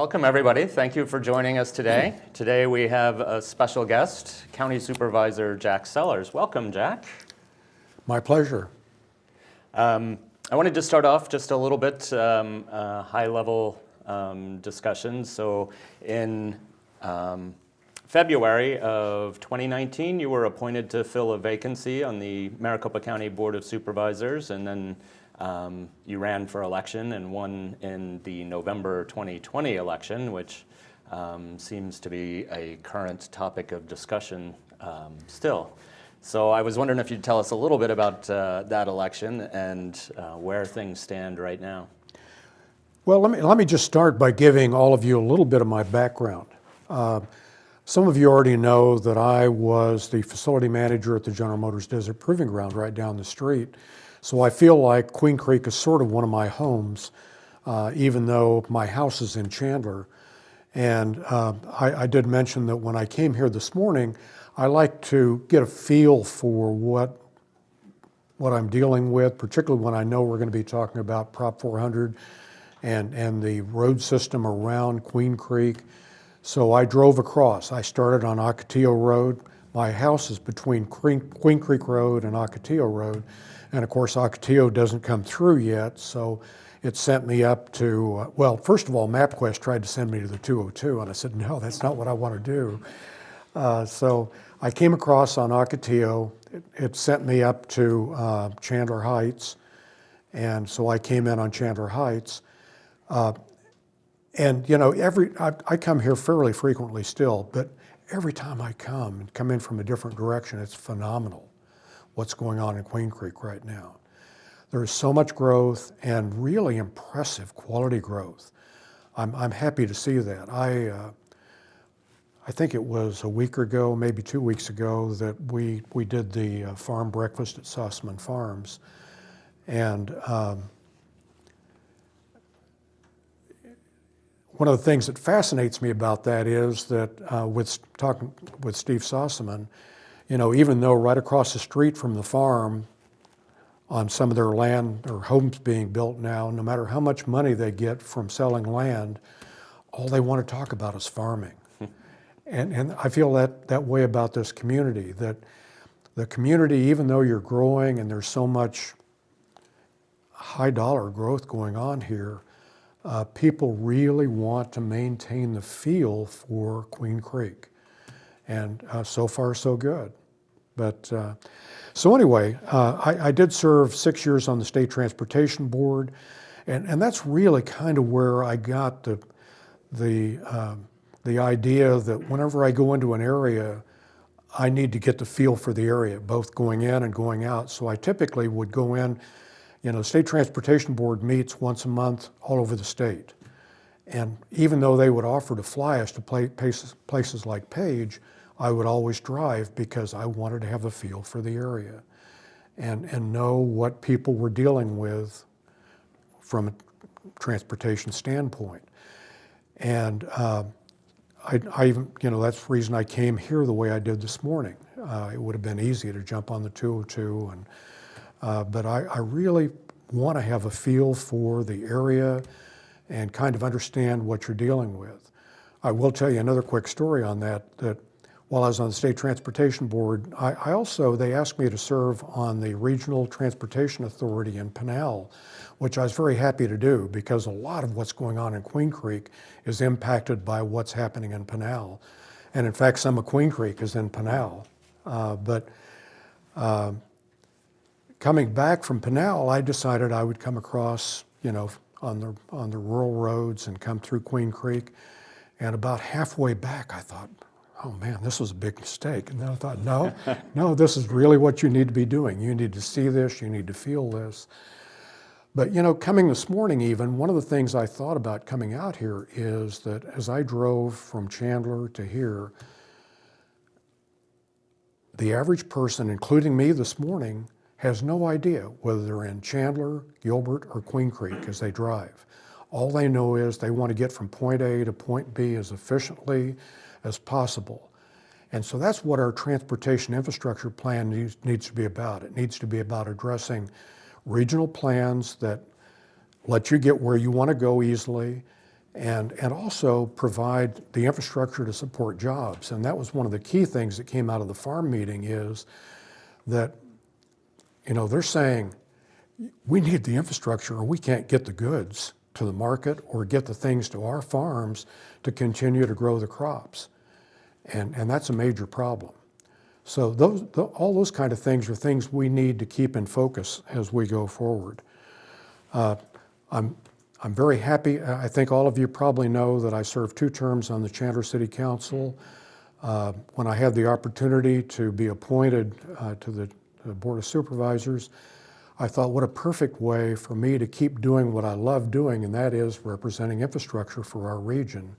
Welcome, everybody. Thank you for joining us today. Today we have a special guest, County Supervisor Jack Sellers. Welcome, Jack. My pleasure. I wanted to start off just a little bit high-level discussion. So in February of 2019, you were appointed to fill a vacancy on the Maricopa County Board of Supervisors, and then you ran for election and won in the November 2020 election, which seems to be a current topic of discussion still. So I was wondering if you'd tell us a little bit about that election and where things stand right now. Well, let me just start by giving all of you a little bit of my background. Some of you already know that I was the facility manager at the General Motors Desert Proving Ground right down the street. So I feel like Queen Creek is sort of one of my homes, even though my house is in Chandler. And I did mention that when I came here this morning, I like to get a feel for what I'm dealing with, particularly when I know we're going to be talking about Prop 400 and the road system around Queen Creek. So I drove across. I started on Ocotillo Road. My house is between Queen Creek Road and Ocotillo Road. And of course, Ocotillo doesn't come through yet, so it sent me up to, well, first of all, MapQuest tried to send me to the 202, and I said, no, that's not what I want to do. So I came across on Ocotillo. It sent me up to Chandler Heights, and so I came in on Chandler Heights. And you know, I come here fairly frequently still, but every time I come in from a different direction, it's phenomenal what's going on in Queen Creek right now. There is so much growth and really impressive quality growth. I'm happy to see that. I think it was a week ago, maybe 2 weeks ago, that we did the farm breakfast at Sussman Farms. And one of the things that fascinates me about that is that with talking with Steve Sussman, you know, even though right across the street from the farm on some of their land or homes being built now, no matter how much money they get from selling land, all they want to talk about is farming. And I feel that way about this community, that the community, even though you're growing and there's so much high dollar growth going on here, people really want to maintain the feel for Queen Creek. And so far, so good. But so anyway, I did serve 6 years on the State Transportation Board, and that's really kind of where I got the idea that whenever I go into an area, I need to get the feel for the area, both going in and going out. So I typically would go in, you know, the State Transportation Board meets once a month all over the state. And even though they would offer to fly us to places like Page, I would always drive because I wanted to have a feel for the area and know what people were dealing with from a transportation standpoint. And I even, you know, that's the reason I came here the way I did this morning. It would have been easy to jump on the 202, but I really want to have a feel for the area and kind of understand what you're dealing with. I will tell you another quick story on that while I was on the State Transportation Board, I also, they asked me to serve on the Regional Transportation Authority in Pinal, which I was very happy to do because a lot of what's going on in Queen Creek is impacted by what's happening in Pinal. And in fact, some of Queen Creek is in Pinal. Coming back from Pinal, I decided I would come across, you know, on the rural roads and come through Queen Creek. And about halfway back, I thought, oh man, this was a big mistake. And then I thought, no, this is really what you need to be doing. You need to see this, you need to feel this. But you know, coming this morning even, one of the things I thought about coming out here is that as I drove from Chandler to here, the average person, including me this morning, has no idea whether they're in Chandler, Gilbert, or Queen Creek as they drive. All they know is they want to get from point A to point B as efficiently as possible. And so that's what our transportation infrastructure plan needs to be about. It needs to be about addressing regional plans that let you get where you want to go easily and also provide the infrastructure to support jobs. And that was one of the key things that came out of the farm meeting is that, they're saying, we need the infrastructure or we can't get the goods to the market or get the things to our farms to continue to grow the crops. And that's a major problem. So all those kind of things are things we need to keep in focus as we go forward. I'm very happy. I think all of you probably know that I served 2 terms on the Chandler City Council. When I had the opportunity to be appointed to the Board of Supervisors, I thought what a perfect way for me to keep doing what I love doing, and that is representing infrastructure for our region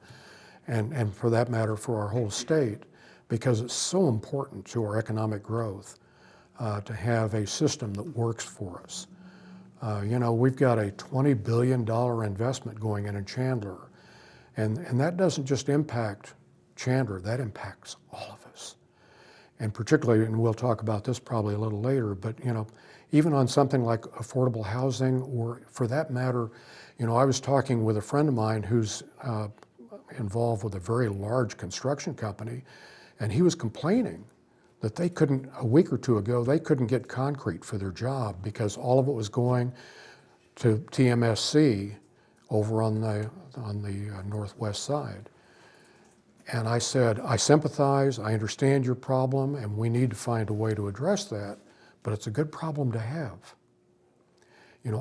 and for that matter for our whole state, because it's so important to our economic growth to have a system that works for us. We've got a $20 billion investment going in Chandler, and that doesn't just impact Chandler, that impacts all of us. And particularly, and we'll talk about this probably a little later, but even on something like affordable housing, or for that matter, I was talking with a friend of mine who's involved with a very large construction company, and he was complaining that they couldn't, a week or 2 ago, they couldn't get concrete for their job because all of it was going to TMSC over on the northwest side. And I said, I sympathize, I understand your problem, and we need to find a way to address that, but it's a good problem to have.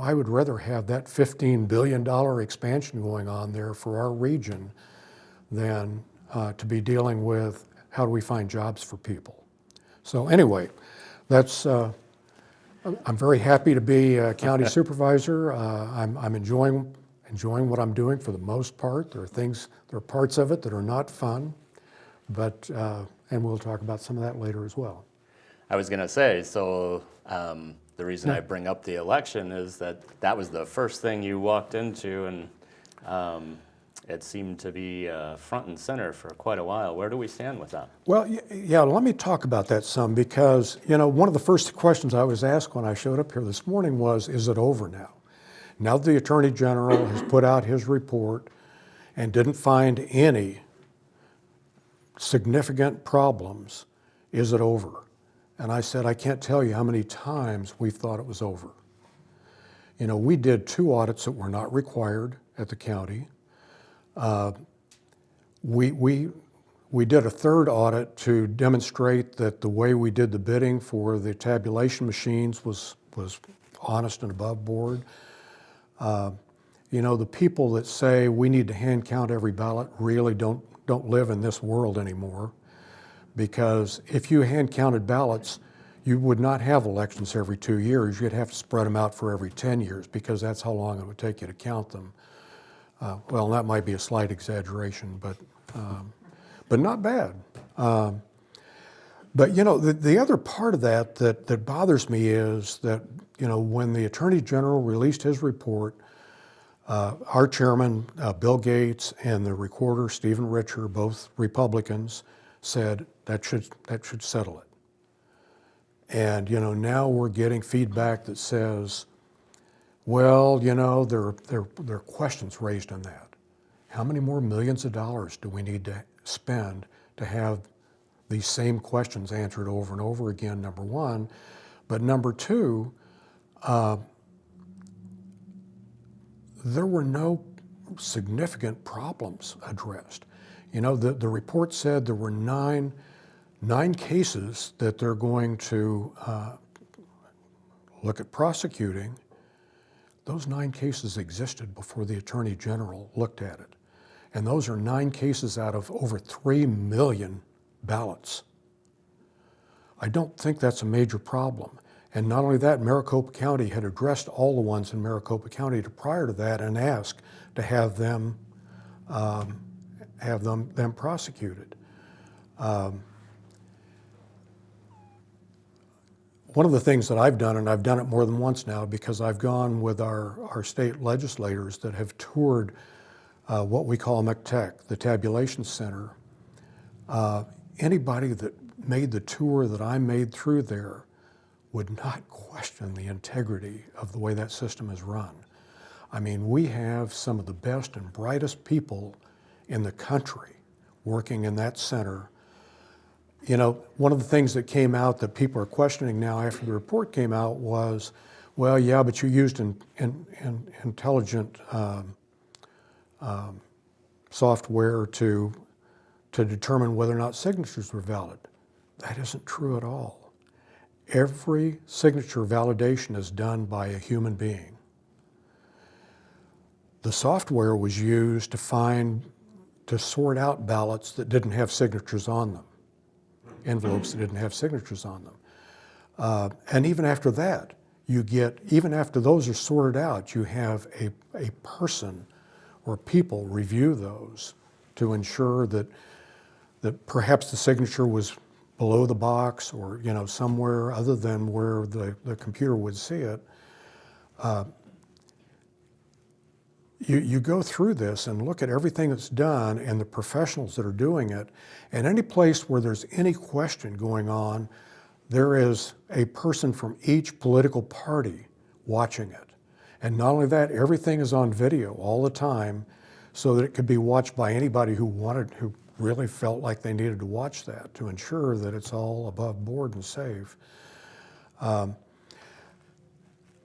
I would rather have that $15 billion expansion going on there for our region than to be dealing with how do we find jobs for people. So anyway, that's, I'm very happy to be a county supervisor. I'm enjoying what I'm doing for the most part. There are parts of it that are not fun, but, and we'll talk about some of that later as well. I was going to say, so the reason I bring up the election is that was the first thing you walked into, and it seemed to be front and center for quite a while. Where do we stand with that? Well, yeah, let me talk about that some, because one of the first questions I was asked when I showed up here this morning was, is it over now? Now that the Attorney General has put out his report and didn't find any significant problems, is it over? And I said, I can't tell you how many times we've thought it was over. We did 2 audits that were not required at the county. We did a 3rd audit to demonstrate that the way we did the bidding for the tabulation machines was honest and above board. The people that say we need to hand count every ballot really don't live in this world anymore, because if you hand counted ballots, you would not have elections every 2 years. You'd have to spread them out for every 10 years, because that's how long it would take you to count them. Well, that might be a slight exaggeration, but not bad. But the other part of that bothers me is that when the Attorney General released his report, our chairman Bill Gates and the recorder Stephen Richer, both Republicans, said that should settle it. And now we're getting feedback that says, well, there are questions raised on that. How many more millions of dollars do we need to spend to have these same questions answered over and over again, number one? But number two, there were no significant problems addressed. The report said there were nine cases that they're going to look at prosecuting. Those 9 cases existed before the Attorney General looked at it. And those are 9 cases out of over 3 million ballots. I don't think that's a major problem. And not only that, Maricopa County had addressed all the ones in Maricopa County prior to that and asked to have them prosecuted. One of the things that I've done, and I've done it more than once now, because I've gone with our state legislators that have toured what we call MCTEC, the Tabulation Center. Anybody that made the tour that I made through there would not question the integrity of the way that system is run. I mean, we have some of the best and brightest people in the country working in that center. You know, one of the things that came out that people are questioning now after the report came out was, well, yeah, but you used intelligent software to determine whether or not signatures were valid. That isn't true at all. Every signature validation is done by a human being. The software was used to sort out ballots that didn't have signatures on them, envelopes that didn't have signatures on them. And even after that, even after those are sorted out, you have a person or people review those to ensure that perhaps the signature was below the box or, you know, somewhere other than where the computer would see it. You go through this and look at everything that's done and the professionals that are doing it, and any place where there's any question going on, there is a person from each political party watching it. And not only that, everything is on video all the time so that it could be watched by anybody who really felt like they needed to watch that to ensure that it's all above board and safe.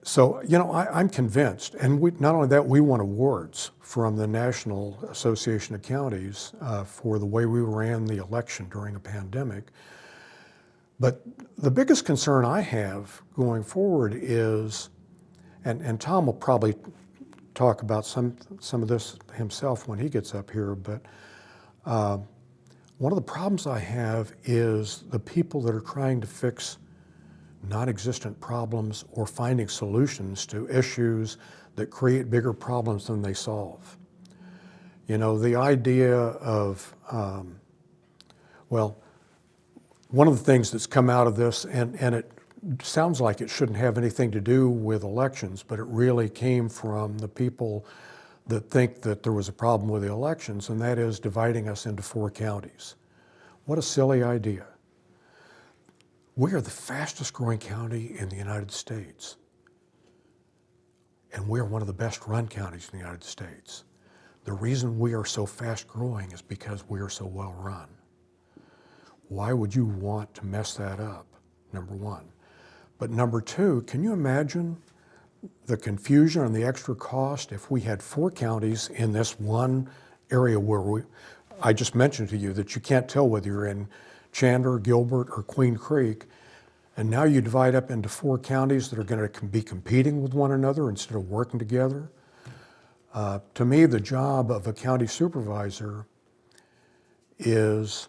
So, you know, I'm convinced, and not only that, we won awards from the National Association of Counties for the way we ran the election during a pandemic. But the biggest concern I have going forward is, and Tom will probably talk about some of this himself when he gets up here, but one of the problems I have is the people that are trying to fix non-existent problems or finding solutions to issues that create bigger problems than they solve. You know, the idea of, well, one of the things that's come out of this, and it sounds like it shouldn't have anything to do with elections, but it really came from the people that think that there was a problem with the elections, and that is dividing us into 4 counties. What a silly idea. We are the fastest growing county in the United States. And we are one of the best run counties in the United States. The reason we are so fast growing is because we are so well run. Why would you want to mess that up, number one? But number two, can you imagine the confusion and the extra cost if we had 4 counties in this one area where I just mentioned to you that you can't tell whether you're in Chandler, Gilbert, or Queen Creek, and now you divide up into 4 counties that are going to be competing with one another instead of working together. To me, the job of a county supervisor is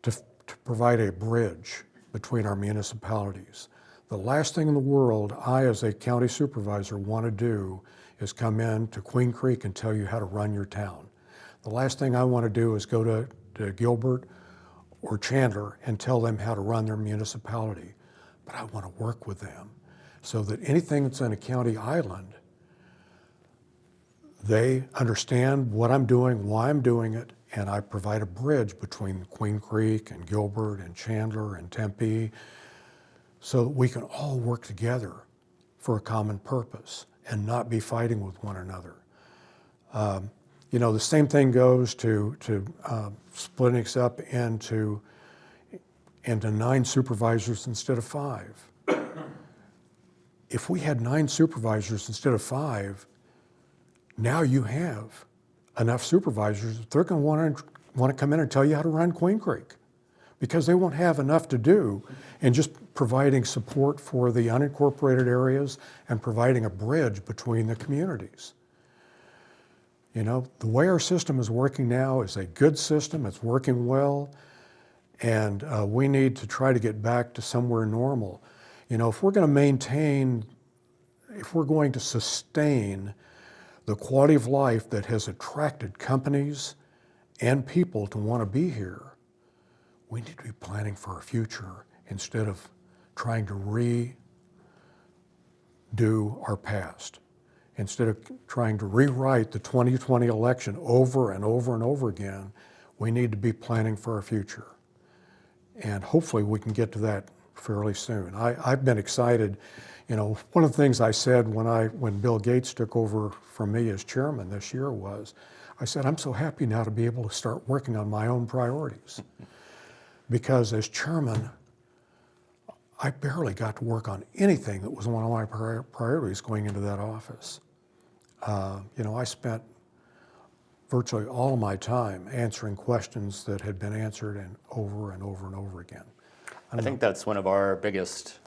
to provide a bridge between our municipalities. The last thing in the world I, as a county supervisor, want to do is come in to Queen Creek and tell you how to run your town. The last thing I want to do is go to Gilbert or Chandler and tell them how to run their municipality. But I want to work with them so that anything that's on a county island, they understand what I'm doing, why I'm doing it, and I provide a bridge between Queen Creek and Gilbert and Chandler and Tempe so that we can all work together for a common purpose and not be fighting with one another. You know, the same thing goes to splitting us up into 9 supervisors instead of 5. If we had 9 supervisors instead of 5, now you have enough supervisors that they're going to want to come in and tell you how to run Queen Creek, because they won't have enough to do in just providing support for the unincorporated areas and providing a bridge between the communities. You know, the way our system is working now is a good system. It's working well, and we need to try to get back to somewhere normal. You know, if we're going to sustain the quality of life that has attracted companies and people to want to be here, we need to be planning for our future instead of trying to redo our past. Instead of trying to rewrite the 2020 election over and over and over again, we need to be planning for our future. And hopefully we can get to that fairly soon. I've been excited. one of the things I said when Bill Gates took over from me as chairman this year was, I said, I'm so happy now to be able to start working on my own priorities. Because as chairman, I barely got to work on anything that was one of my priorities going into that office. I spent virtually all of my time answering questions that had been answered and over and over and over again. I think that's one of our biggest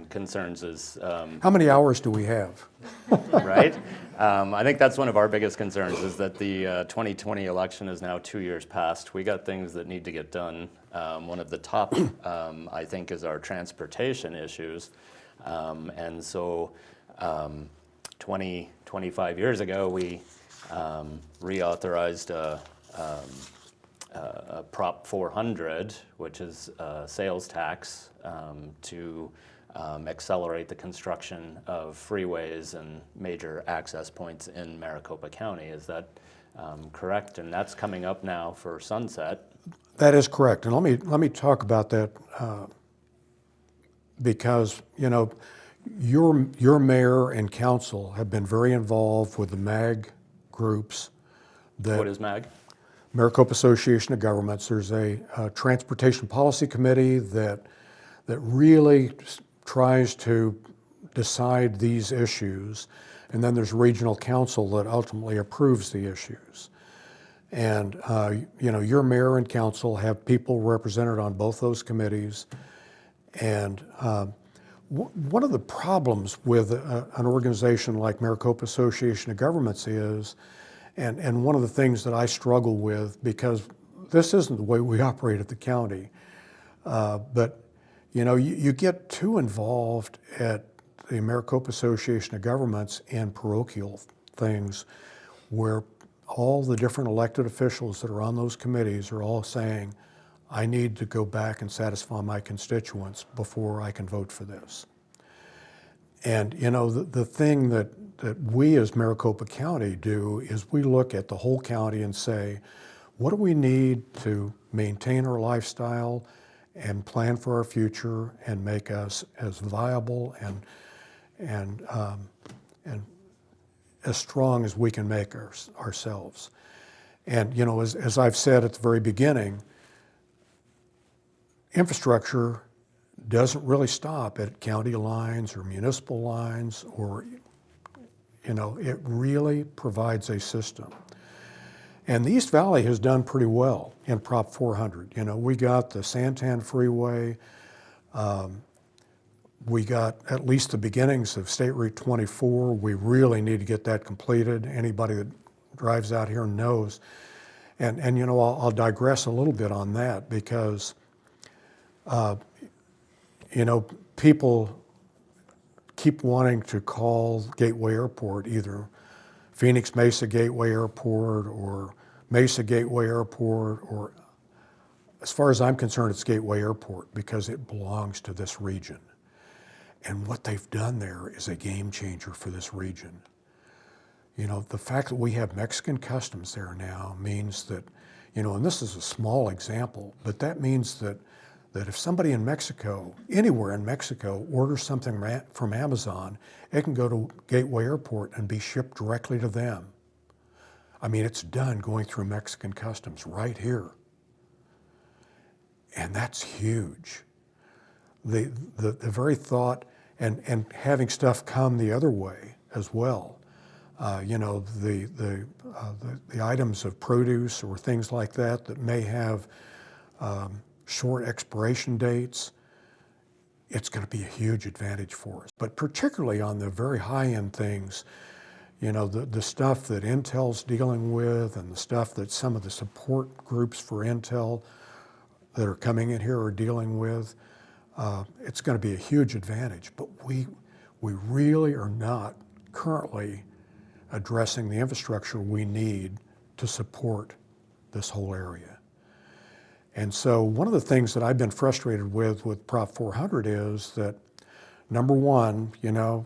concerns is... How many hours do we have? Right? I think that's one of our biggest concerns is that the 2020 election is now 2 years past. We got things that need to get done. One of the top, I think, is our transportation issues. And so 25 years ago, we reauthorized Prop 400, which is sales tax, to accelerate the construction of freeways and major access points in Maricopa County. Is that correct? And that's coming up now for sunset. That is correct. And let me talk about that because, your mayor and council have been very involved with the MAG groups. What is MAG? Maricopa Association of Governments. There's a transportation policy committee that really tries to decide these issues, and then there's regional council that ultimately approves the issues. And your mayor and council have people represented on both those committees. And one of the problems with an organization like Maricopa Association of Governments is, and one of the things that I struggle with, because this isn't the way we operate at the county, but you get too involved at the Maricopa Association of Governments in parochial things where all the different elected officials that are on those committees are all saying, I need to go back and satisfy my constituents before I can vote for this. And the thing that we as Maricopa County do is we look at the whole county and say, what do we need to maintain our lifestyle and plan for our future and make us as viable and as strong as we can make ourselves. And as I've said at the very beginning, infrastructure doesn't really stop at county lines or municipal lines, or it really provides a system. And the East Valley has done pretty well in Prop 400. We got the Santan Freeway, we got at least the beginnings of State Route 24. We really need to get that completed. Anybody that drives out here knows. And I'll digress a little bit on that because, people keep wanting to call Gateway Airport either Phoenix Mesa Gateway Airport or Mesa Gateway Airport, or as far as I'm concerned, it's Gateway Airport because it belongs to this region. And what they've done there is a game changer for this region. The fact that we have Mexican customs there now means that, and this is a small example, but that means that if somebody in Mexico, anywhere in Mexico, orders something from Amazon, it can go to Gateway Airport and be shipped directly to them. I mean, it's done going through Mexican customs right here. And that's huge. The very thought, and having stuff come the other way as well. The items of produce or things like that may have short expiration dates, it's going to be a huge advantage for us. But particularly on the very high-end things, the stuff that Intel's dealing with and the stuff that some of the support groups for Intel that are coming in here are dealing with, it's going to be a huge advantage. But we really are not currently addressing the infrastructure we need to support this whole area. And so one of the things that I've been frustrated with Prop 400 is that, number one, you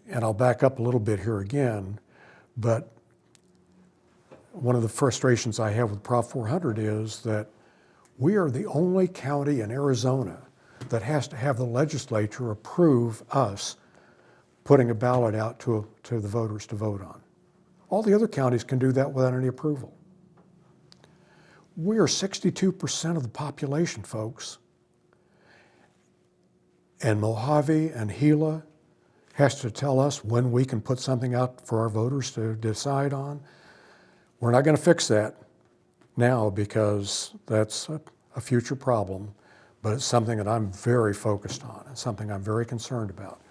and I'll back up a little bit here again, but one of the frustrations I have with Prop 400 is that we are the only county in Arizona that has to have the legislature approve us putting a ballot out to the voters to vote on. All the other counties can do that without any approval. We are 62% of the population, folks. And Mojave and Gila has to tell us when we can put something out for our voters to decide on. We're not going to fix that now because that's a future problem, but it's something that I'm very focused on and something I'm very concerned about.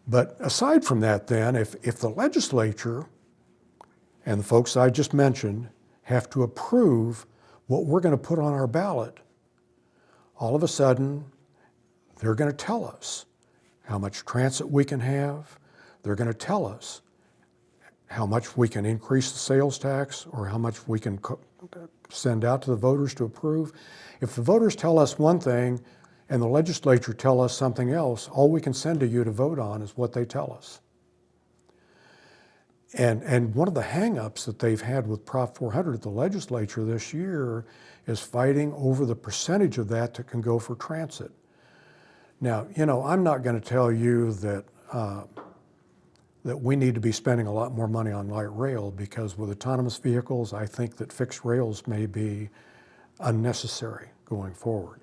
But aside from that then, if the legislature and the folks I just mentioned have to approve what we're going to put on our ballot, all of a sudden they're going to tell us how much transit we can have. They're going to tell us how much we can increase the sales tax or how much we can send out to the voters to approve. If the voters tell us one thing and the legislature tell us something else, all we can send to you to vote on is what they tell us. And one of the hang-ups that they've had with Prop 400 at the legislature this year is fighting over the percentage of that can go for transit. Now, you know, I'm not going to tell you that that we need to be spending a lot more money on light rail, because with autonomous vehicles, I think that fixed rails may be unnecessary going forward.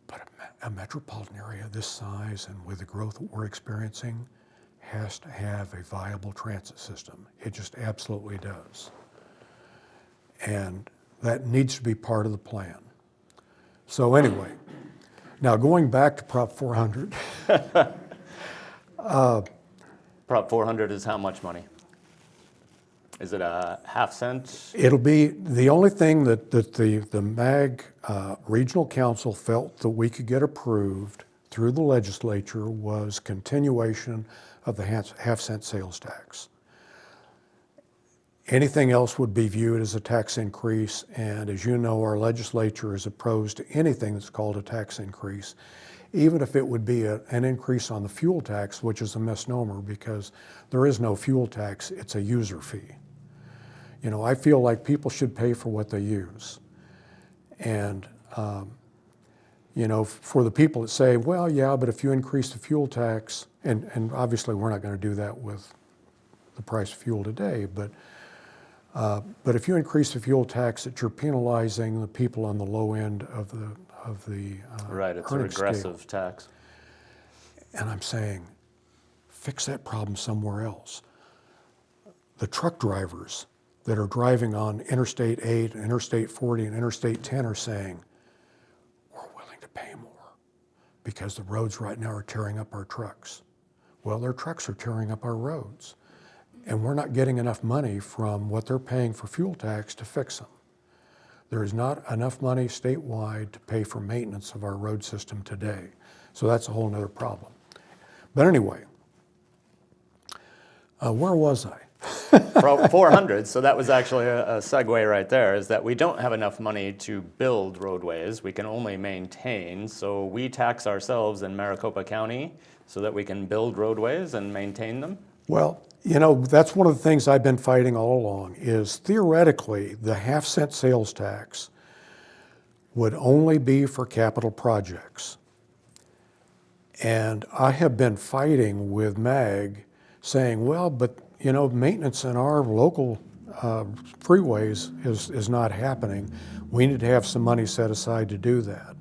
But a metropolitan area this size and with the growth that we're experiencing has to have a viable transit system. It just absolutely does. And that needs to be part of the plan. So anyway, now going back to Prop 400. Prop 400 is how much money? Is it a half cent? It'll be the only thing that the MAG Regional Council felt that we could get approved through the legislature was continuation of the half-cent sales tax. Anything else would be viewed as a tax increase, and as you know, our legislature is opposed to anything that's called a tax increase, even if it would be an increase on the fuel tax, which is a misnomer because there is no fuel tax, it's a user fee. You know, I feel like people should pay for what they use. And, you know, for the people that say, well, yeah, but if you increase the fuel tax, and obviously we're not going to do that with the price of fuel today, but if you increase the fuel tax, that you're penalizing the people on the low end of the right, it's a regressive tax. And I'm saying, fix that problem somewhere else. The truck drivers that are driving on Interstate 8, Interstate 40, and Interstate 10 are saying, we're willing to pay more because the roads right now are tearing up our trucks. Well, their trucks are tearing up our roads, and we're not getting enough money from what they're paying for fuel tax to fix them. There is not enough money statewide to pay for maintenance of our road system today. So that's a whole nother problem. But anyway, where was I? 400, so that was actually a segue right there, is that we don't have enough money to build roadways. We can only maintain, so we tax ourselves in Maricopa County so that we can build roadways and maintain them. Well, you know, that's one of the things I've been fighting all along is theoretically the half-cent sales tax would only be for capital projects. And I have been fighting with MAG saying, well, but you know, maintenance in our local freeways is not happening. We need to have some money set aside to do that.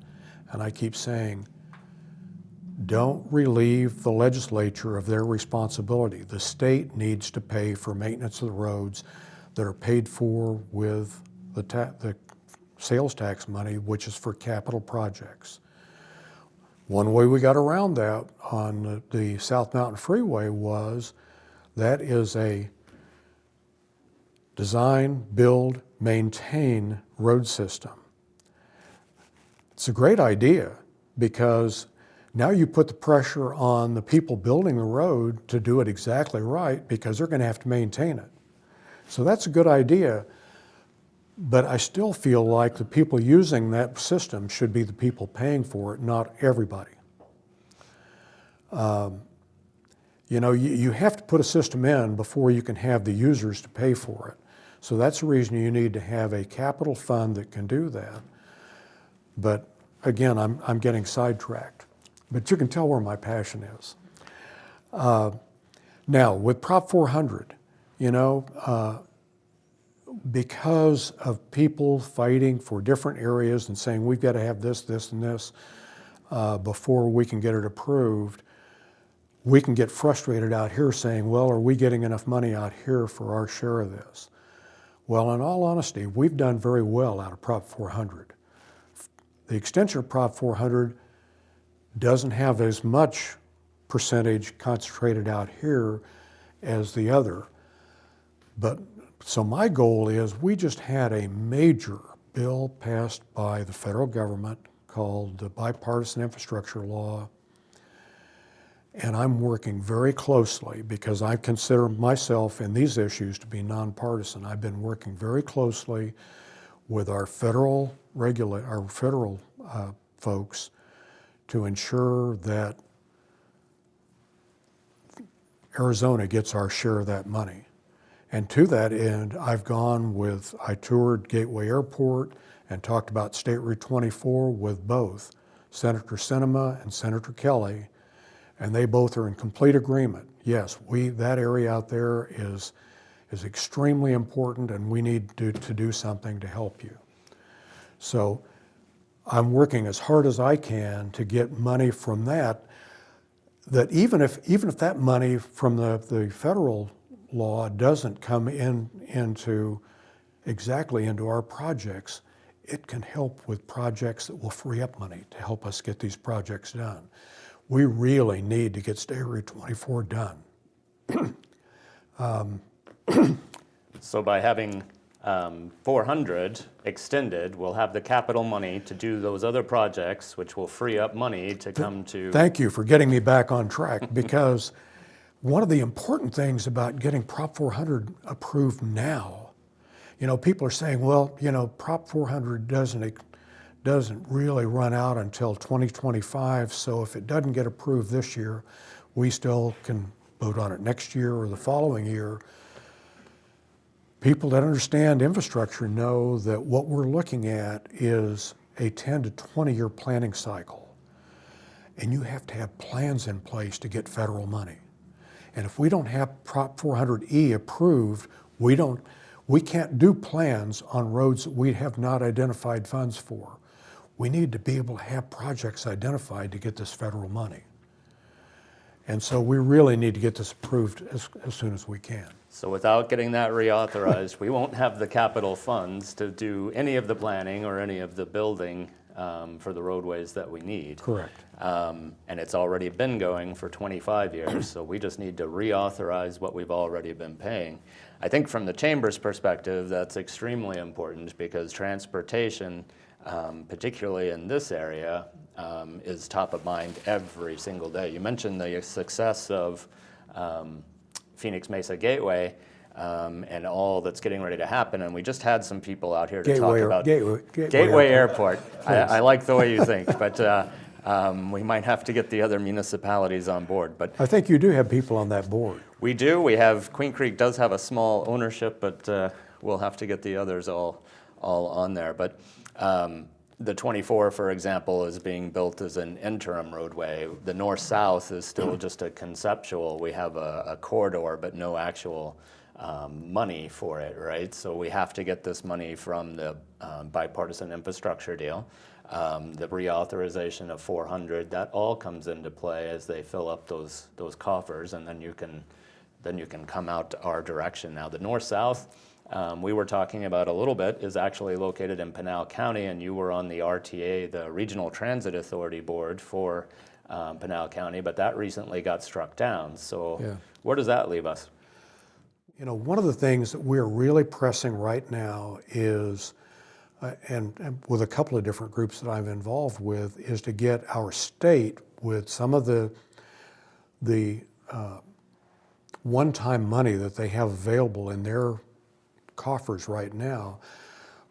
And I keep saying, don't relieve the legislature of their responsibility. The state needs to pay for maintenance of the roads that are paid for with the sales tax money, which is for capital projects. One way we got around that on the South Mountain Freeway was that is a design, build, maintain road system. It's a great idea because now you put the pressure on the people building the road to do it exactly right because they're going to have to maintain it. So that's a good idea, but I still feel like the people using that system should be the people paying for it, not everybody. You know, you have to put a system in before you can have the users to pay for it. So that's the reason you need to have a capital fund that can do that. But again, I'm getting sidetracked, but you can tell where my passion is. Now, with Prop 400, you know, because of people fighting for different areas and saying we've got to have this, this, and this before we can get it approved, we can get frustrated out here saying, well, are we getting enough money out here for our share of this? Well, in all honesty, we've done very well out of Prop 400. The extension of Prop 400 doesn't have as much percentage concentrated out here as the other. But so my goal is we just had a major bill passed by the federal government called the Bipartisan Infrastructure Law. And I'm working very closely because I consider myself in these issues to be nonpartisan. I've been working very closely with our federal folks to ensure that Arizona gets our share of that money. And to that end, I toured Gateway Airport and talked about State Route 24 with both Senator Sinema and Senator Kelly, and they both are in complete agreement. Yes, that area out there is extremely important, and we need to do something to help you. So I'm working as hard as I can to get money from that even if that money from the federal law doesn't come into our projects, it can help with projects that will free up money to help us get these projects done. We really need to get State Route 24 done. So by having 400 extended, we'll have the capital money to do those other projects, which will free up money to come to... Thank you for getting me back on track, because one of the important things about getting Prop 400 approved now, you know, people are saying, well, you know, Prop 400 doesn't really run out until 2025, so if it doesn't get approved this year, we still can vote on it next year or the following year. People that understand infrastructure know that what we're looking at is a 10 to 20 year planning cycle. And you have to have plans in place to get federal money. And if we don't have Prop 400E approved, we can't do plans on roads that we have not identified funds for. We need to be able to have projects identified to get this federal money. And so we really need to get this approved as soon as we can. So without getting that reauthorized, we won't have the capital funds to do any of the planning or any of the building for the roadways that we need. Correct. And it's already been going for 25 years, so we just need to reauthorize what we've already been paying. I think from the Chamber's perspective, that's extremely important because transportation, particularly in this area, is top of mind every single day. You mentioned the success of Phoenix Mesa Gateway and all that's getting ready to happen, and we just had some people out here to talk about Gateway Airport. I like the way you think, but we might have to get the other municipalities on board. But I think you do have people on that board. We do. We have Queen Creek does have a small ownership, but we'll have to get the others all on there. But the 24, for example, is being built as an interim roadway. The north-south is still just a conceptual. We have a corridor, but no actual money for it, right? So we have to get this money from the bipartisan infrastructure deal. The reauthorization of 400, that all comes into play as they fill up those coffers, and then you can come out our direction. Now, the north-south, we were talking about a little bit, is actually located in Pinal County, and you were on the RTA, the Regional Transit Authority Board for Pinal County, but that recently got struck down. So Yeah. Where does that leave us? You know, one of the things that we're really pressing right now is, and with a couple of different groups that I'm involved with, is to get our state with some of the one-time money that they have available in their coffers right now.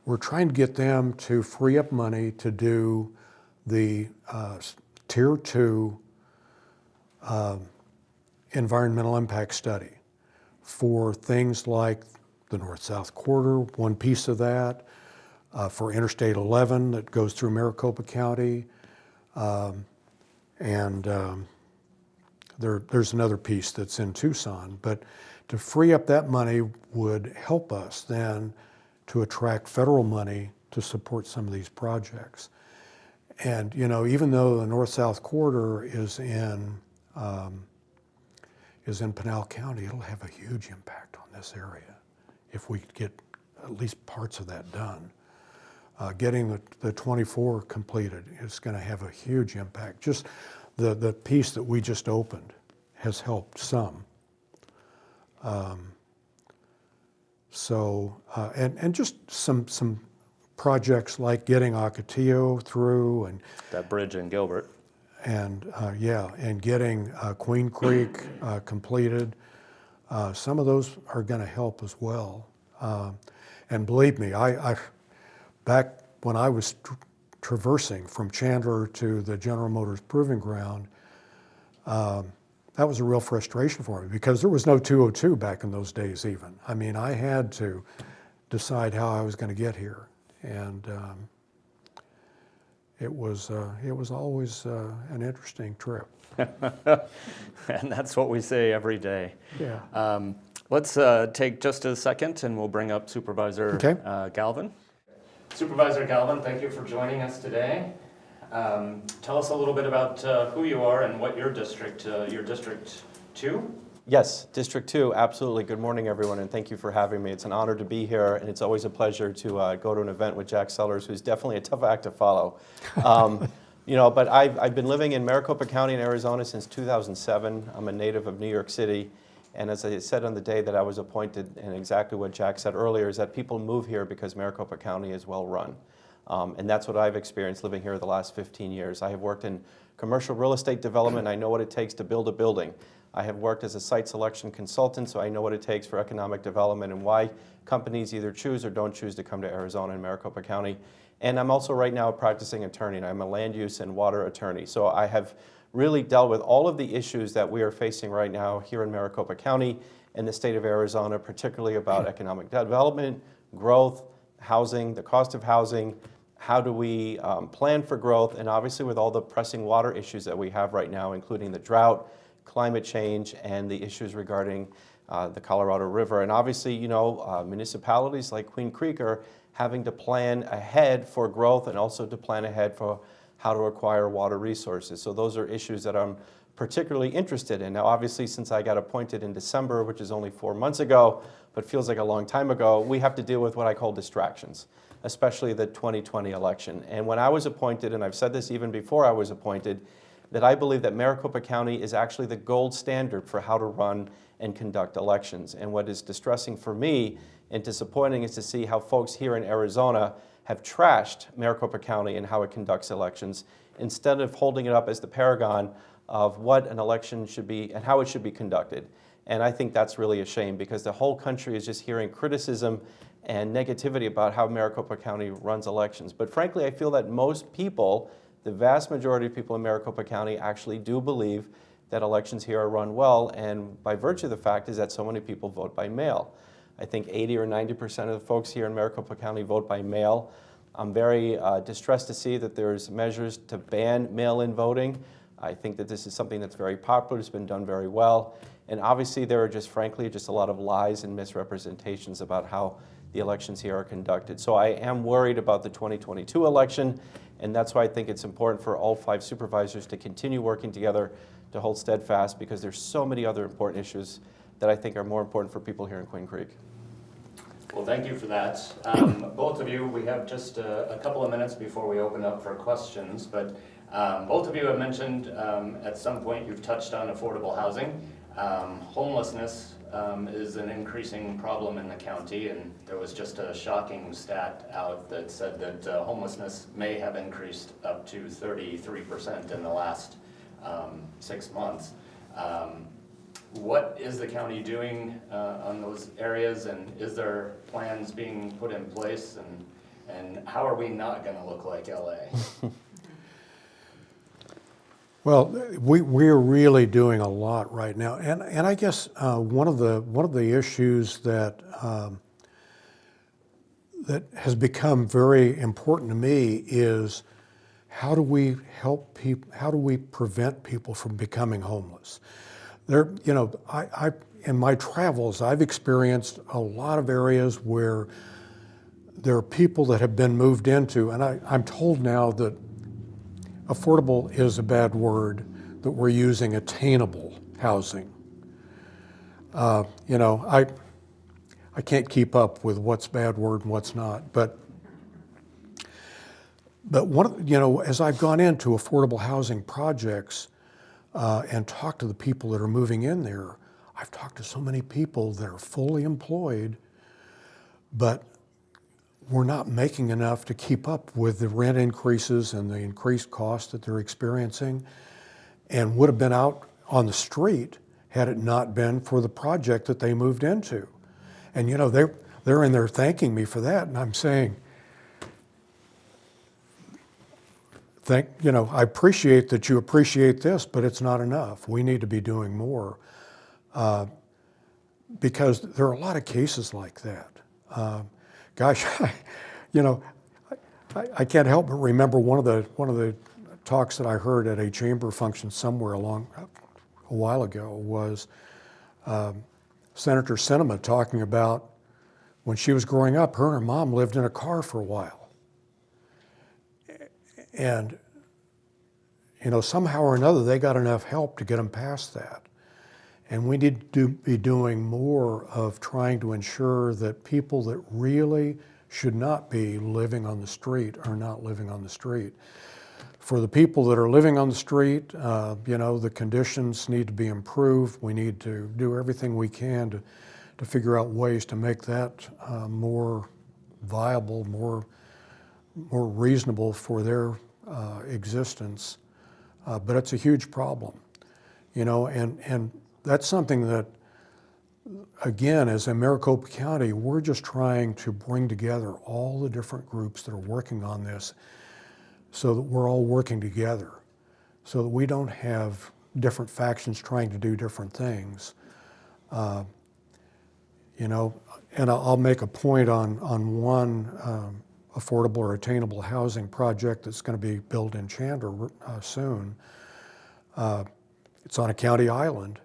We're trying to get them to free up money to do the Tier 2 environmental impact study for things like the north-south corridor, one piece of that, for Interstate 11 that goes through Maricopa County. There's another piece that's in Tucson. But to free up that money would help us then to attract federal money to support some of these projects. And even though the north-south corridor is in Pinal County, it'll have a huge impact on this area if we could get at least parts of that done. Getting the 24 completed is going to have a huge impact. Just the piece that we just opened has helped some. And just some projects like getting Ocotillo through and That bridge in Gilbert. and getting Queen Creek completed. Some of those are going to help as well. And believe me, I back when I was traversing from Chandler to the General Motors Proving Ground, that was a real frustration for me because there was no 202 back in those days even. I mean, I had to decide how I was going to get here. And it was always an interesting trip. And that's what we say every day. Yeah. Let's take just a second and we'll bring up Supervisor Okay. Galvin. Supervisor Galvin, thank you for joining us today. Tell us a little bit about who you are and what your District 2? Yes, District 2, absolutely. Good morning, everyone, and thank you for having me. It's an honor to be here, and it's always a pleasure to go to an event with Jack Sellers, who's definitely a tough act to follow. But I've been living in Maricopa County in Arizona since 2007. I'm a native of New York City, and as I said on the day that I was appointed, and exactly what Jack said earlier, is that people move here because Maricopa County is well run. And that's what I've experienced living here the last 15 years. I have worked in commercial real estate development. I know what it takes to build a building. I have worked as a site selection consultant, so I know what it takes for economic development and why companies either choose or don't choose to come to Arizona and Maricopa County. And I'm also right now a practicing attorney, and I'm a land use and water attorney. So I have really dealt with all of the issues that we are facing right now here in Maricopa County and the state of Arizona, particularly about economic development, growth, housing, the cost of housing, how do we plan for growth, and obviously with all the pressing water issues that we have right now, including the drought, climate change, and the issues regarding the Colorado River. And obviously, municipalities like Queen Creek are having to plan ahead for growth and also to plan ahead for how to acquire water resources. So those are issues that I'm particularly interested in. Now, obviously, since I got appointed in December, which is only 4 months ago, but feels like a long time ago, we have to deal with what I call distractions, especially the 2020 election. And when I was appointed, and I've said this even before I was appointed, that I believe that Maricopa County is actually the gold standard for how to run and conduct elections. And what is distressing for me and disappointing is to see how folks here in Arizona have trashed Maricopa County and how it conducts elections instead of holding it up as the paragon of what an election should be and how it should be conducted. And I think that's really a shame because the whole country is just hearing criticism and negativity about how Maricopa County runs elections. But frankly, I feel that most people, the vast majority of people in Maricopa County actually do believe that elections here are run well, and by virtue of the fact is that so many people vote by mail. I think 80 or 90% of the folks here in Maricopa County vote by mail. I'm very distressed to see that there's measures to ban mail-in voting. I think that this is something that's very popular, it's been done very well, and obviously there are just frankly just a lot of lies and misrepresentations about how the elections here are conducted. So I am worried about the 2022 election, and that's why I think it's important for all 5 supervisors to continue working together to hold steadfast because there's so many other important issues that I think are more important for people here in Queen Creek. Well, thank you for that. Both of you, we have just a couple of minutes before we open up for questions, but both of you have mentioned at some point you've touched on affordable housing. Homelessness is an increasing problem in the county, and there was just a shocking stat out that said that homelessness may have increased up to 33% in the last 6 months. What is the county doing on those areas, and is there plans being put in place, and how are we not going to look like LA? Well, we're really doing a lot right now, and I guess one of the issues that that has become very important to me is how do we help people, how do we prevent people from becoming homeless? There, you know, in my travels, I've experienced a lot of areas where there are people that have been moved into, and I'm told now that affordable is a bad word, that we're using attainable housing. You know, I can't keep up with what's bad word and what's not, but you know, as I've gone into affordable housing projects and talked to the people that are moving in there, I've talked to so many people that are fully employed, but we're not making enough to keep up with the rent increases and the increased costs that they're experiencing, and would have been out on the street had it not been for the project that they moved into. And you know, they're in there thanking me for that, and I'm saying, you know, I appreciate that you appreciate this, but it's not enough. We need to be doing more because there are a lot of cases like that. Gosh, you know, I can't help but remember one of the talks that I heard at a chamber function somewhere a while ago was Senator Sinema talking about when she was growing up, her and her mom lived in a car for a while. And, you know, somehow or another, they got enough help to get them past that. And we need to be doing more of trying to ensure that people that really should not be living on the street are not living on the street. For the people that are living on the street, you know, the conditions need to be improved. We need to do everything we can to figure out ways to make that more viable, more reasonable for their existence. But it's a huge problem, you know, and that's something that, again, as in Maricopa County, we're just trying to bring together all the different groups that are working on this so that we're all working together, so that we don't have different factions trying to do different things. You know, and I'll make a point on one affordable or attainable housing project that's going to be built in Chandler soon. It's on a county island.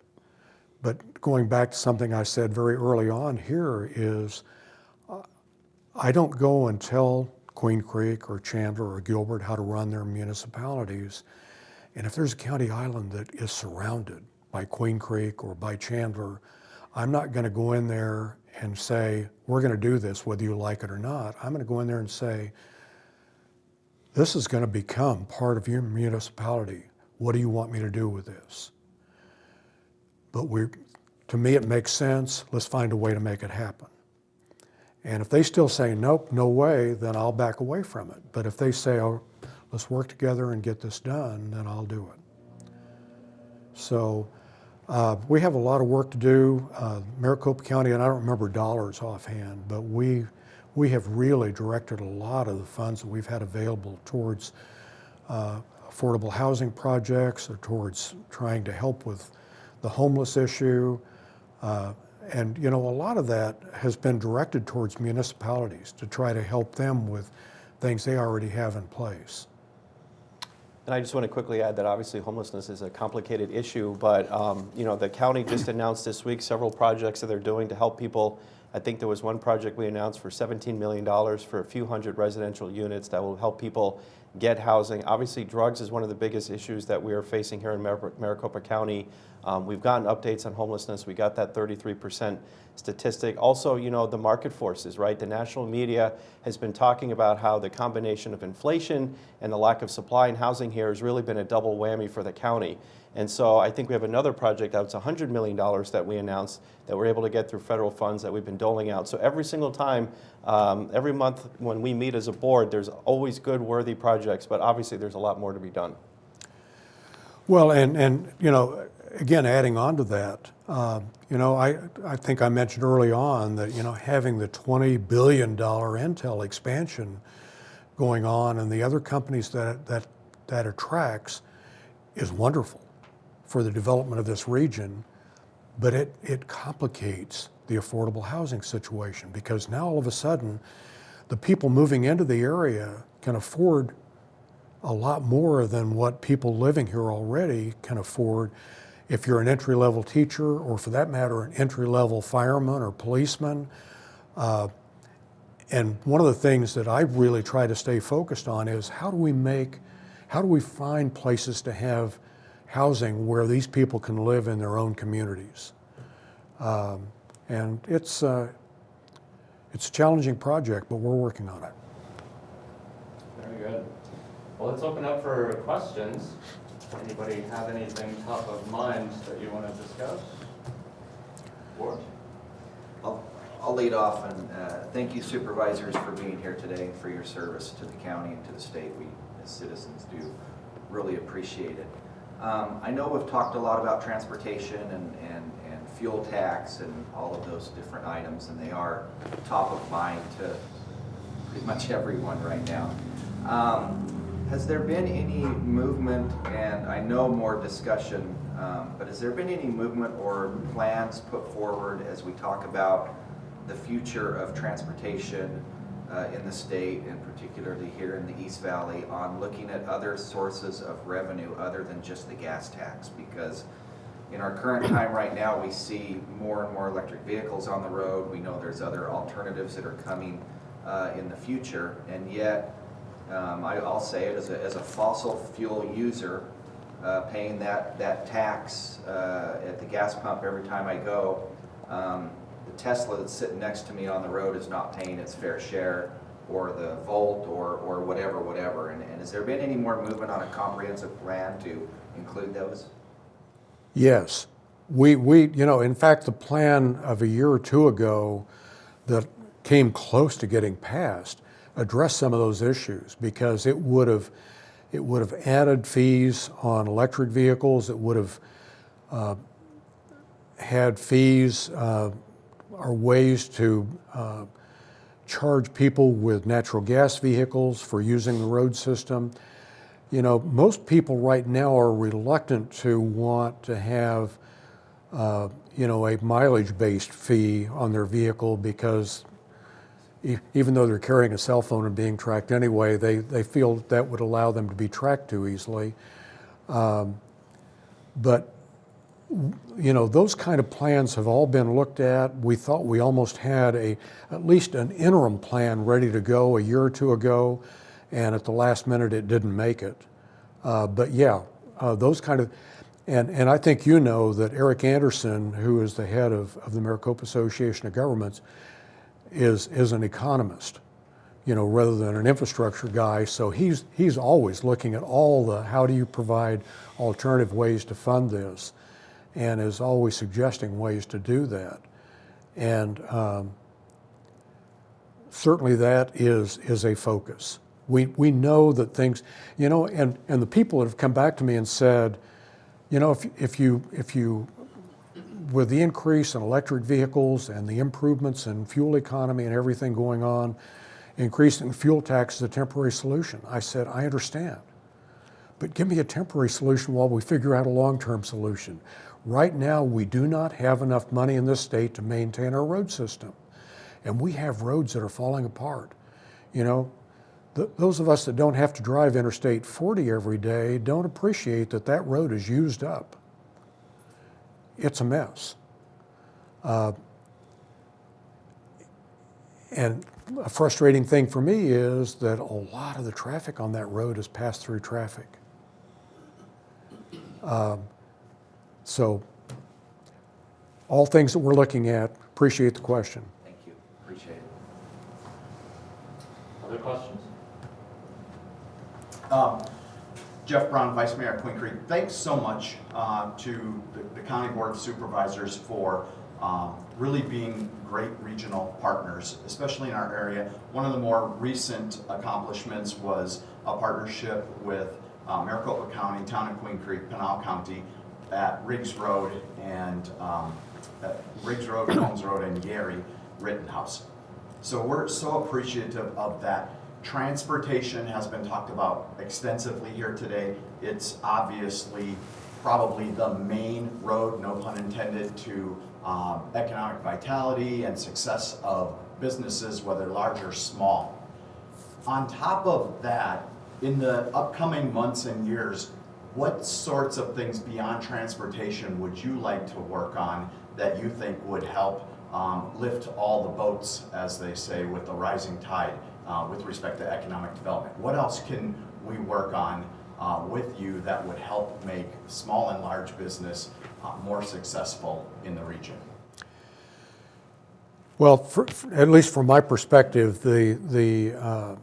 But going back to something I said very early on here is, I don't go and tell Queen Creek or Chandler or Gilbert how to run their municipalities. And if there's a county island that is surrounded by Queen Creek or by Chandler, I'm not going to go in there and say, we're going to do this whether you like it or not. I'm going to go in there and say, this is going to become part of your municipality. What do you want me to do with this? But to me, it makes sense. Let's find a way to make it happen. And if they still say, nope, no way, then I'll back away from it. But if they say, oh, let's work together and get this done, then I'll do it. So we have a lot of work to do. Maricopa County, and I don't remember dollars offhand, but we have really directed a lot of the funds that we've had available towards affordable housing projects or towards trying to help with the homeless issue. And you know, a lot of that has been directed towards municipalities to try to help them with things they already have in place. And I just want to quickly add that obviously homelessness is a complicated issue, but you know, the county just announced this week several projects that they're doing to help people. I think there was one project we announced for $17 million for a few hundred residential units that will help people get housing. Obviously, drugs is one of the biggest issues that we are facing here in Maricopa County. We've gotten updates on homelessness. We got that 33% statistic. Also, you know, the market forces, right? The national media has been talking about how the combination of inflation and the lack of supply in housing here has really been a double whammy for the county. And so I think we have another project that's $100 million that we announced that we're able to get through federal funds that we've been doling out. So every single time, every month when we meet as a board, there's always good, worthy projects, but obviously there's a lot more to be done. Well, and you know, again, adding on to that, you know, I think I mentioned early on that, you know, having the $20 billion Intel expansion going on and the other companies that attracts is wonderful for the development of this region, but it complicates the affordable housing situation because now all of a sudden the people moving into the area can afford a lot more than what people living here already can afford. If you're an entry-level teacher, or for that matter, an entry-level fireman or policeman. And one of the things that I really try to stay focused on is how do we find places to have housing where these people can live in their own communities? And it's a challenging project, but we're working on it. Very good. Well, let's open up for questions. Anybody have anything top of mind that you want to discuss? Ward? I'll lead off, and thank you supervisors for being here today and for your service to the county and to the state. We as citizens do really appreciate it. I know we've talked a lot about transportation and fuel tax and all of those different items, and they are top of mind to pretty much everyone right now. Has there been any movement, and I know more discussion, but has there been any movement or plans put forward as we talk about the future of transportation in the state, and particularly here in the East Valley, on looking at other sources of revenue other than just the gas tax? Because in our current time right now, we see more and more electric vehicles on the road. We know there's other alternatives that are coming in the future, and yet I'll say it, as a fossil fuel user, paying that tax at the gas pump every time I go, the Tesla that's sitting next to me on the road is not paying its fair share, or the Volt, or whatever. And has there been any more movement on a comprehensive plan to include those? Yes. We in fact, the plan of a year or two ago that came close to getting passed address some of those issues, because it would have added fees on electric vehicles. It would have had fees or ways to charge people with natural gas vehicles for using the road system. Most people right now are reluctant to want to have a mileage-based fee on their vehicle, because even though they're carrying a cell phone and being tracked anyway, they feel that would allow them to be tracked too easily. But those kind of plans have all been looked at. We thought we almost had at least an interim plan ready to go a year or two ago, and at the last minute it didn't make it. But yeah, those kind of, and I think that Eric Anderson, who is the head of the Maricopa Association of Governments, is an economist, rather than an infrastructure guy. So he's always looking at all the how do you provide alternative ways to fund this, and is always suggesting ways to do that. And certainly that is a focus. We know that things, and the people that have come back to me and said, if you with the increase in electric vehicles and the improvements in fuel economy and everything going on, increasing fuel tax is a temporary solution. I said, I understand, but give me a temporary solution while we figure out a long-term solution. Right now, we do not have enough money in this state to maintain our road system, and we have roads that are falling apart. Those of us that don't have to drive Interstate 40 every day don't appreciate that road is used up. It's a mess. And a frustrating thing for me is that a lot of the traffic on that road is pass-through traffic. So all things that we're looking at. Appreciate the question. Thank you. Appreciate it. Other questions? Jeff Brown, Vice Mayor of Queen Creek. Thanks so much to the County Board of Supervisors for really being great regional partners, especially in our area. One of the more recent accomplishments was a partnership with Maricopa County, Town of Queen Creek, Pinal County at Riggs Road and Holmes Road, and Gary Rittenhouse. So we're so appreciative of that. Transportation has been talked about extensively here today. It's obviously probably the main road, no pun intended, to economic vitality and success of businesses, whether large or small. On top of that, in the upcoming months and years, what sorts of things beyond transportation would you like to work on that you think would help lift all the boats, as they say, with the rising tide with respect to economic development? What else can we work on with you that would help make small and large business more successful in the region? Well, at least from my perspective, the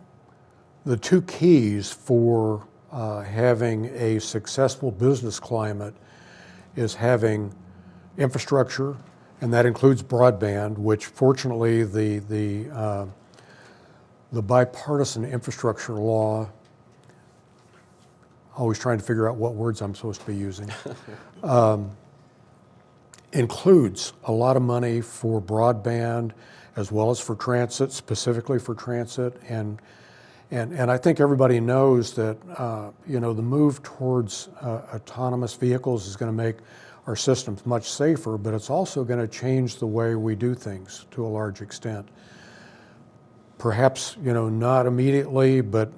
two keys for having a successful business climate is having infrastructure, and that includes broadband, which fortunately the bipartisan infrastructure law, always trying to figure out what words I'm supposed to be using, includes a lot of money for broadband as well as for transit, specifically for transit. And I think everybody knows that the move towards autonomous vehicles is going to make our systems much safer, but it's also going to change the way we do things to a large extent. Perhaps, not immediately, but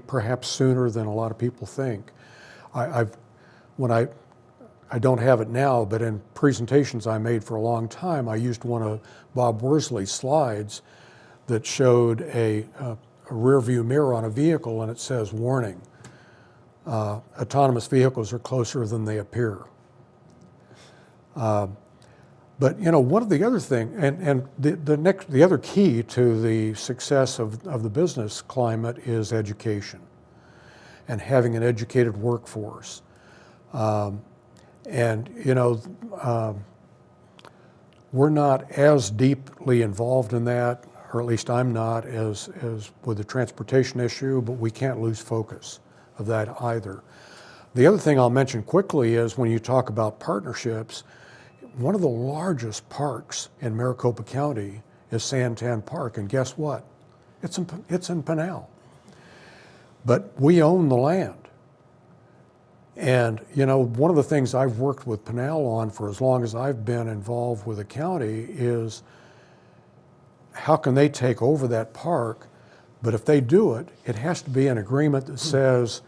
perhaps sooner than a lot of people think. I don't have it now, but in presentations I made for a long time, I used one of Bob Worsley's slides that showed a rear view mirror on a vehicle, and it says, warning, autonomous vehicles are closer than they appear. But one of the other thing, and the other key to the success of the business climate is education and having an educated workforce. We're not as deeply involved in that, or at least I'm not, as with the transportation issue, but we can't lose focus of that either. The other thing I'll mention quickly is when you talk about partnerships, one of the largest parks in Maricopa County is Santan Park, and guess what? It's in Pinal. But we own the land. And one of the things I've worked with Pinal on for as long as I've been involved with the county is how can they take over that park? But if they do it, it has to be an agreement that says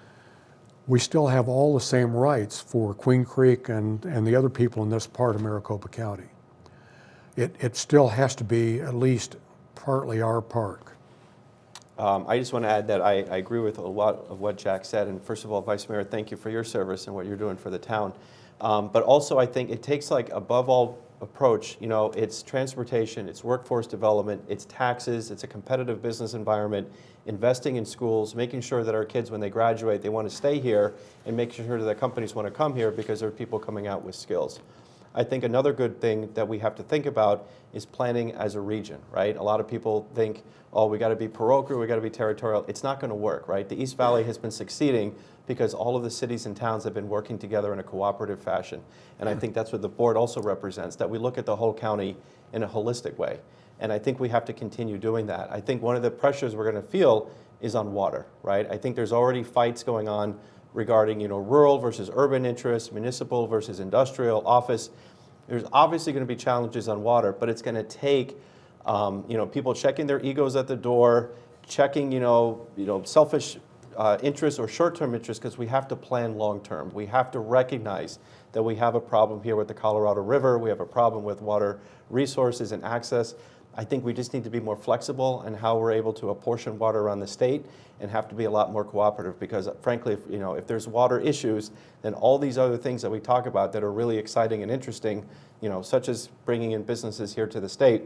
we still have all the same rights for Queen Creek and the other people in this part of Maricopa County. It still has to be at least partly our park. I just want to add that I agree with a lot of what Jack said. And first of all, Vice Mayor, thank you for your service and what you're doing for the town. But also, I think it takes above all approach, it's transportation, it's workforce development, it's taxes, it's a competitive business environment, investing in schools, making sure that our kids, when they graduate, they want to stay here, and making sure that companies want to come here because there are people coming out with skills. I think another good thing that we have to think about is planning as a region, right? A lot of people think, oh, we got to be parochial, we got to be territorial. It's not going to work, right? The East Valley has been succeeding because all of the cities and towns have been working together in a cooperative fashion. And I think that's what the board also represents, that we look at the whole county in a holistic way. And I think we have to continue doing that. I think one of the pressures we're going to feel is on water, right? I think there's already fights going on regarding, rural versus urban interests, municipal versus industrial, office. There's obviously going to be challenges on water, but it's going to take, people checking their egos at the door, checking, selfish interests or short-term interests, because we have to plan long-term. We have to recognize that we have a problem here with the Colorado River. We have a problem with water resources and access. I think we just need to be more flexible in how we're able to apportion water around the state and have to be a lot more cooperative, because frankly, if there's water issues, then all these other things that we talk about that are really exciting and interesting, such as bringing in businesses here to the state,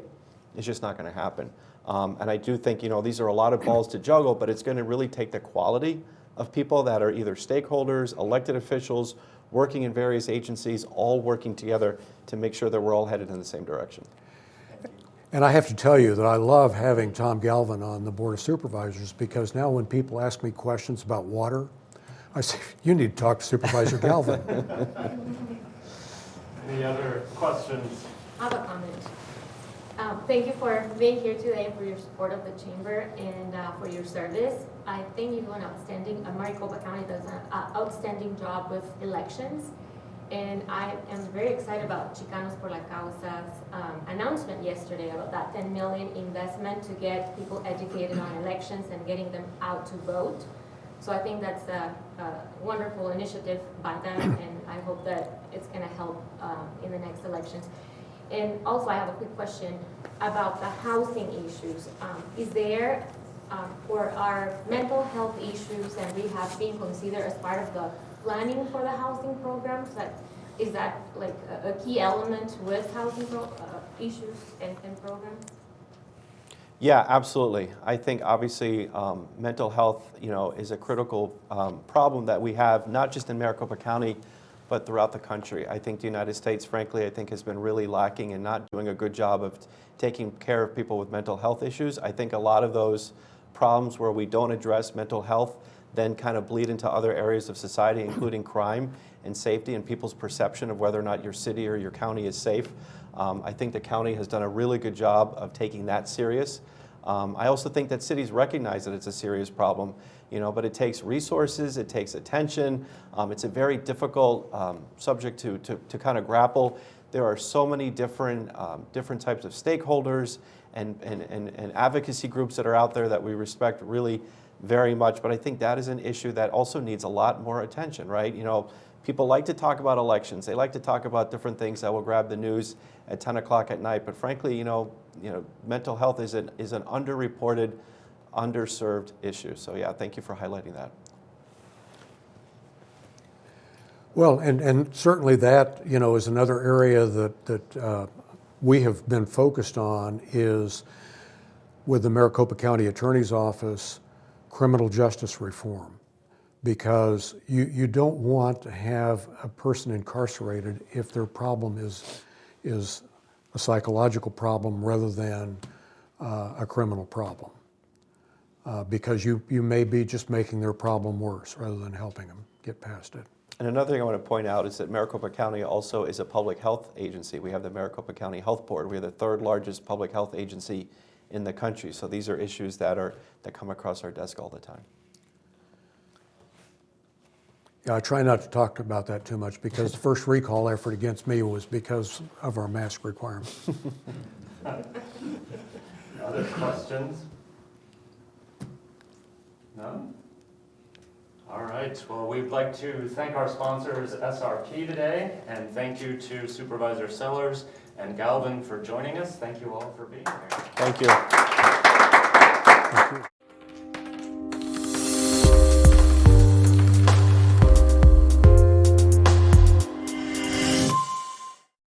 is just not going to happen. And I do think, these are a lot of balls to juggle, but it's going to really take the quality of people that are either stakeholders, elected officials, working in various agencies, all working together to make sure that we're all headed in the same direction. And I have to tell you that I love having Tom Galvin on the Board of Supervisors, because now when people ask me questions about water, I say, you need to talk to Supervisor Galvin. Any other questions? I have a comment. Thank you for being here today, for your support of the chamber, and for your service. I think you do Maricopa County does an outstanding job with elections. And I am very excited about Chicanos por la Causa's announcement yesterday about that 10 million investment to get people educated on elections and getting them out to vote. So I think that's a wonderful initiative by them, and I hope that it's going to help in the next elections. And also, I have a quick question about the housing issues. Is there, or are mental health issues and rehab being considered as part of the planning for the housing programs? Is that like a key element with housing issues and programs? Yeah, absolutely. I think obviously mental health, is a critical problem that we have, not just in Maricopa County, but throughout the country. I think the United States, frankly, I think has been really lacking and not doing a good job of taking care of people with mental health issues. I think a lot of those problems where we don't address mental health then kind of bleed into other areas of society, including crime and safety and people's perception of whether or not your city or your county is safe. I think the county has done a really good job of taking that serious. I also think that cities recognize that it's a serious problem, but it takes resources, it takes attention. It's a very difficult subject to kind of grapple. There are so many different types of stakeholders and advocacy groups that are out there that we respect really very much, but I think that is an issue that also needs a lot more attention, right? People like to talk about elections. They like to talk about different things that will grab the news at 10 o'clock at night, but frankly, mental health is an underreported, underserved issue. So yeah, thank you for highlighting that. Well, and certainly that, is another area that we have been focused on is with the Maricopa County Attorney's Office, criminal justice reform. Because you don't want to have a person incarcerated if their problem is a psychological problem rather than a criminal problem. Because you may be just making their problem worse rather than helping them get past it. And another thing I want to point out is that Maricopa County also is a public health agency. We have the Maricopa County Health Board. We're the third largest public health agency in the country. So these are issues that come across our desk all the time. Yeah, I try not to talk about that too much because the first recall effort against me was because of our mask requirement. Other questions? No? All right, well, we'd like to thank our sponsors, SRP, today, and thank you to Supervisor Sellers and Galvin for joining us. Thank you all for being here. Thank you. Thank you.